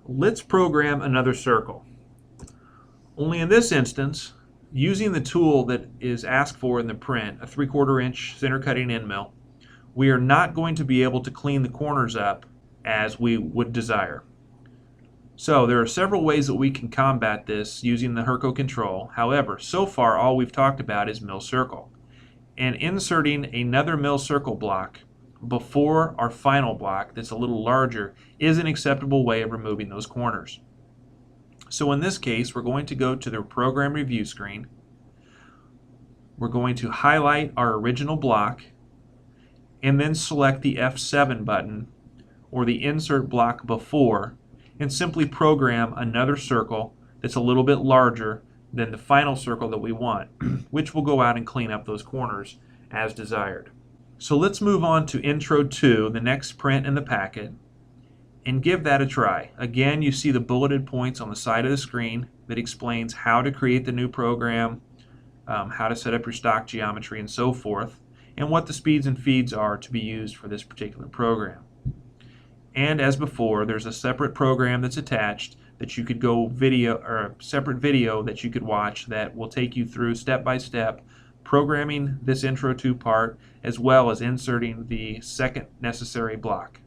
Let's program another circle. Only in this instance, using the tool that is asked for in the print, a 3/4 inch center cutting end mill, we are not going to be able to clean the corners up as we would desire. So there are several ways that we can combat this using the Hurco control. However, so far all we've talked about is mill circle. And inserting another mill circle block before our final block that's a little larger is an acceptable way of removing those corners. So in this case, we're going to go to the program review screen. We're going to highlight our original block and then select the F7 button or the insert block before and simply program another circle that's a little bit larger than the final circle that we want, which will go out and clean up those corners as desired. So let's move on to Intro 2, the next print in the packet, and give that a try. Again, you see the bulleted points on the side of the screen that explains how to create the new program, how to set up your stock geometry and so forth, and what the speeds and feeds are to be used for this particular program. And as before, there's a separate program that's attached that you could go video, or a separate video that you could watch that will take you through step by step programming this Intro 2 part as well as inserting the second necessary block.